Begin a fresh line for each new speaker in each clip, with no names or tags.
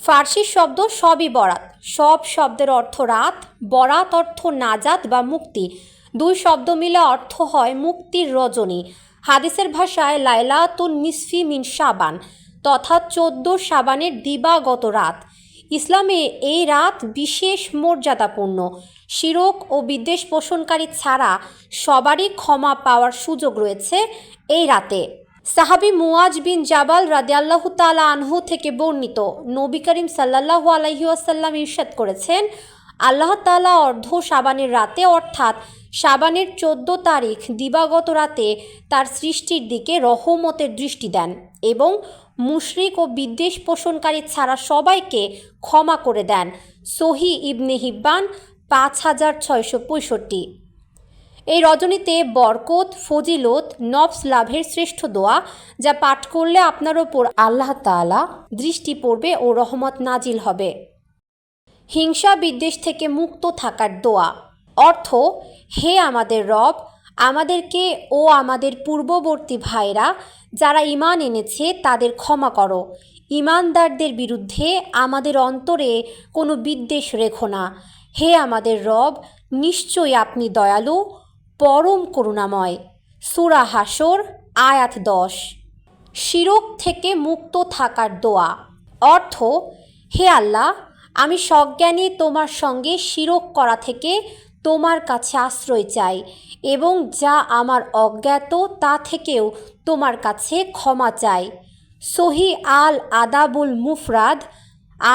ফার্সি শব্দ সবই বরাত। সব শব্দের অর্থ রাত, বরাত অর্থ নাজাত বা মুক্তি। দুই শব্দ মিলে অর্থ হয় মুক্তির রজনী। হাদিসের ভাষায় লাইলাতুন নিসফি মিন শাবান, তথা 14 শাবানের দিবাগত রাত। ইসলামে এই রাত বিশেষ মর্যাদাপূর্ণ। শিরক ও বিদ্বেষ পোষণকারী ছাড়া সবারই ক্ষমা পাওয়ার সুযোগ রয়েছে এই রাতে। সাহাবী মুয়াজ বিন জাবাল রাদিয়াল্লাহু তাআলা আনহু থেকে বর্ণিত, নবী করিম সাল্লাল্লাহু আলাইহি ওয়াসাল্লাম ইরশাদ করেছেন, আল্লাহ তাআলা অর্ধ শাবানের রাতে অর্থাৎ শাবানের 14 তারিখ দিবাগত রাতে তার সৃষ্টির দিকে রহমতের দৃষ্টি দেন এবং মুশরিক ও বিদ্বেষ পোষণকারী ছাড়া সবাইকে ক্ষমা করে দেন। সহিহ ইবনে হিব্বান 5665। এই রজনীতে বরকত, ফজিলত, নফস লাভের শ্রেষ্ঠ দোয়া, যা পাঠ করলে আপনার ওপর আল্লাহ তাআলা দৃষ্টি পড়বে ও রহমত নাজিল হবে। হিংসা বিদ্বেষ থেকে মুক্ত থাকার দোয়া। অর্থ: হে আমাদের রব, আমাদেরকে ও আমাদের পূর্ববর্তী ভাইরা যারা ঈমান এনেছে তাদের ক্ষমা করো। ঈমানদারদের বিরুদ্ধে আমাদের অন্তরে কোনো বিদ্বেষ রেখো না। হে আমাদের রব, নিশ্চয়ই আপনি দয়ালু, পরম করুণাময়। সূরা হাসর আয়াত 10। শিরক থেকে মুক্ত থাকার দোয়া। অর্থ: হে আল্লাহ, আমি সজ্ঞানে তোমার সঙ্গে শিরক করা থেকে তোমার কাছে আশ্রয় চাই এবং যা আমার অজ্ঞাত তা থেকেও তোমার কাছে ক্ষমা চাই। সহিহ আল আদাবুল মুফরাদ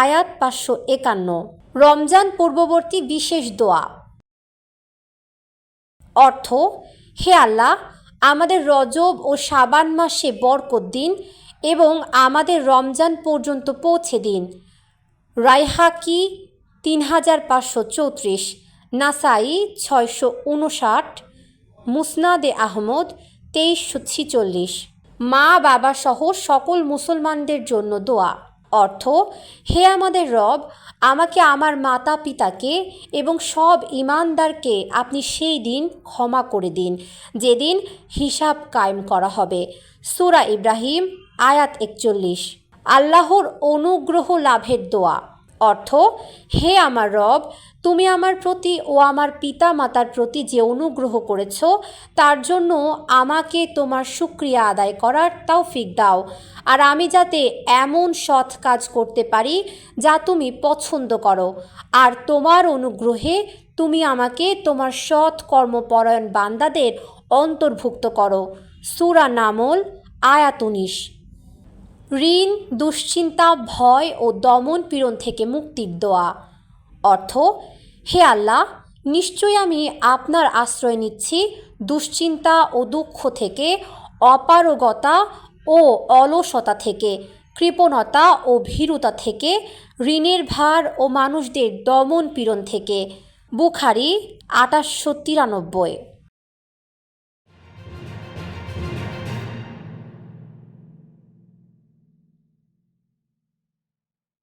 আয়াত 551। রমজান পূর্ববর্তী বিশেষ দোয়া। অর্থ: হে আল্লাহ, আমাদের রজব ও শাবান মাসে বরকত দিন এবং আমাদের রমজান পর্যন্ত পৌঁছে দিন। রায়হাকি 3534, নাসাই 659, মুসনাদে আহমদ 2346। মা বাবা সহ সকল মুসলমানদের জন্য দোয়া। অর্থ: হে আমাদের রব, আমাকে আমার মাতা পিতাকে এবং সব ঈমানদারকে আপনি সেই দিন ক্ষমা করে দিন যেদিন হিসাব কায়েম করা হবে। সূরা ইব্রাহিম আয়াত 41। আল্লাহর অনুগ্রহ লাভের দোয়া। অর্থ: হে আমার রব, তুমি আমার প্রতি ও আমার পিতা মাতার প্রতি যে অনুগ্রহ করেছ তার জন্য আমাকে তোমার শুকরিয়া আদায় করার তৌফিক দাও, আর আমি যাতে এমন সৎ কাজ করতে পারি যা তুমি পছন্দ করো, আর তোমার অনুগ্রহে তুমি আমাকে তোমার সৎ কর্মপরায়ণ বান্দাদের অন্তর্ভুক্ত করো। সূরা নামল আয়াত 19। ঋণ, দুশ্চিন্তা, ভয় ও দমন পীড়ন থেকে মুক্তির দোয়া। অর্থ: হে আল্লাহ, নিশ্চয়ই আমি আপনার আশ্রয় নিচ্ছি দুশ্চিন্তা ও দুঃখ থেকে, অপারগতা ও অলসতা থেকে, কৃপণতা ও ভীরুতা থেকে, ঋণের ভার ও মানুষদের দমন পীড়ন থেকে। বুখারী 2893।